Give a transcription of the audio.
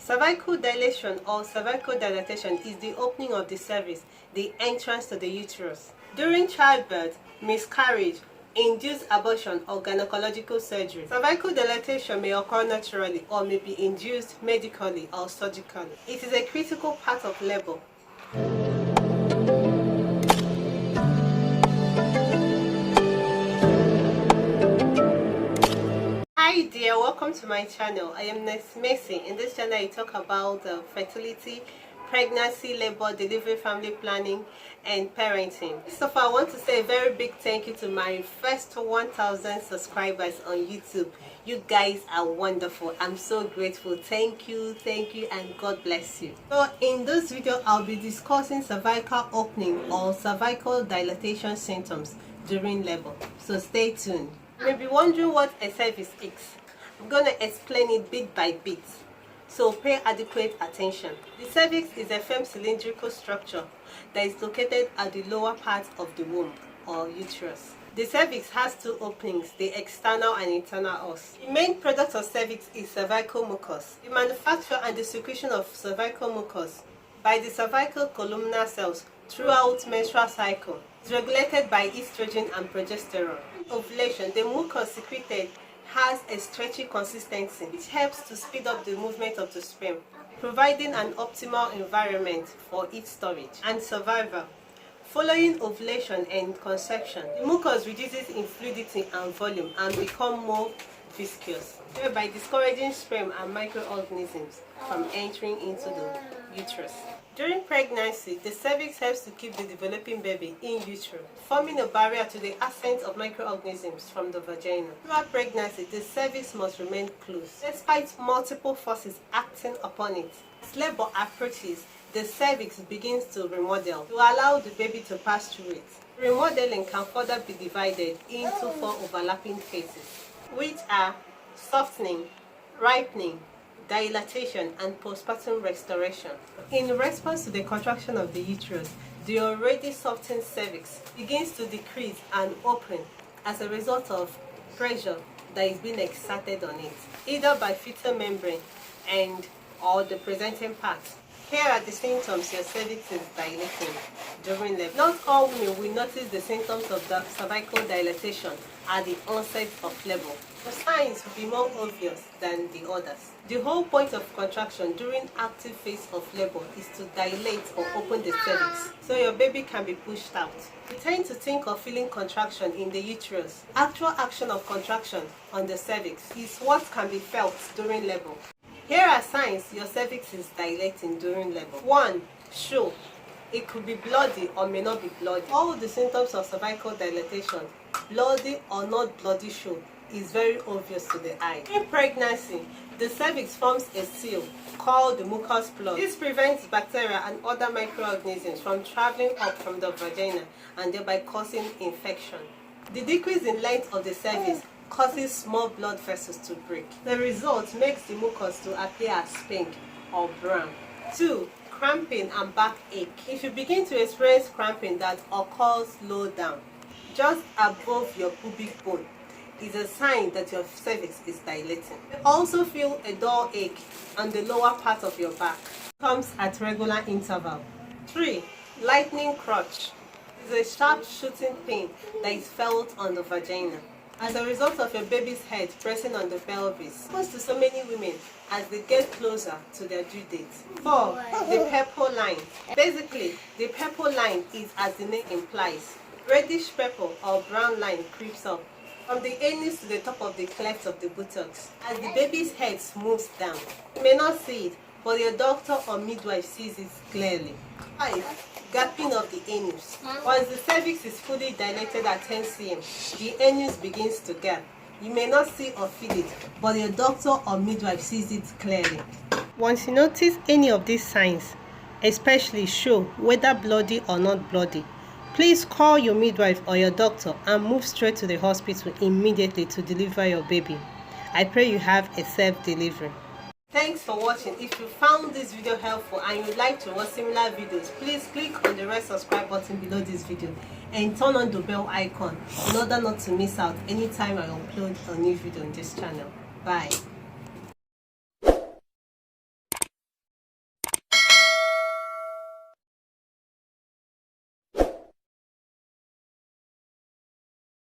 Cervical dilation or cervical dilatation is the opening of the cervix, the entrance to the uterus. During childbirth, miscarriage, induced abortion or gynecological surgery, cervical dilatation may occur naturally or may be induced medically or surgically. It is a critical part of labor. Hi dear, welcome to my channel. I am Nurse Mercy. In this channel I talk about fertility, pregnancy, labor, delivery, family planning and parenting. First of all, I want to say a very big thank you to my first 1,000 subscribers on YouTube. You guys are wonderful. I'm so grateful. Thank you and God bless you. So in this video I'll be discussing cervical opening or cervical dilatation symptoms during labor. So stay tuned. You may be wondering what a cervix is. I'm going to explain it bit by bit, so pay adequate attention. The cervix is a firm cylindrical structure that is located at the lower part of the womb or uterus. The cervix has two openings, the external and internal os. The main product of cervix is cervical mucus. The manufacture and the secretion of cervical mucus by the cervical columnar cells throughout menstrual cycle is regulated by estrogen and progesterone. Ovulation, the mucus secreted has a stretchy consistency which helps to speed up the movement of the sperm, providing an optimal environment for its storage and survival. Following ovulation and conception, the mucus reduces in fluidity and volume and become more viscous, thereby discouraging sperm and microorganisms from entering into the uterus. During pregnancy, the cervix helps to keep the developing baby in utero, forming a barrier to the ascent of microorganisms from the vagina. Throughout pregnancy, the cervix must remain closed, despite multiple forces acting upon it. As labor approaches, the cervix begins to remodel to allow the baby to pass through it. Remodeling can further be divided into 4 overlapping phases, which are softening, ripening, dilatation and postpartum restoration. In response to the contraction of the uterus, the already softened cervix begins to decrease and open as a result of pressure that is being exerted on it, either by fetal membrane and or the presenting part. Here are the symptoms your cervix is dilating during labor. Not all women will notice the symptoms of the cervical dilatation at the onset of labor. The signs will be more obvious than the others. The whole point of contraction during active phase of labor is to dilate or open the cervix so your baby can be pushed out. We tend to think of feeling contraction in the uterus. Actual action of contraction on the cervix is what can be felt during labor. Here are signs your cervix is dilating during labor. 1. Show. It could be bloody or may not be bloody. All the symptoms of cervical dilatation, bloody or not bloody show, is very obvious to the eye. In pregnancy, the cervix forms a seal called the mucus plug. This prevents bacteria and other microorganisms from traveling up from the vagina and thereby causing infection. The decrease in length of the cervix causes small blood vessels to break. The result makes the mucus to appear as pink or brown. 2. Cramping and backache. If you begin to experience cramping that occurs low down, just above your pubic bone, is a sign that your cervix is dilating. You also feel a dull ache on the lower part of your back. It comes at regular interval. 3. Lightning crotch. It's a sharp shooting pain that is felt on the vagina as a result of your baby's head pressing on the pelvis. It happens to so many women as they get closer to their due date. 4. The purple line. Basically, the purple line is, as the name implies, reddish purple or brown line creeps up from the anus to the top of the cleft of the buttocks as the baby's head moves down. You may not see it, but your doctor or midwife sees it clearly. 5. Gapping of the anus. Once the cervix is fully dilated at 10 cm, the anus begins to gap. You may not see or feel it, but your doctor or midwife sees it clearly. Once you notice any of these signs, especially show whether bloody or not bloody, please call your midwife or your doctor and move straight to the hospital immediately to deliver your baby. I pray you have a safe delivery. Thanks for watching. If you found this video helpful and you would like to watch similar videos, please click on the red subscribe button below this video and turn on the bell icon in order not to miss out anytime I upload a new video on this channel. Bye.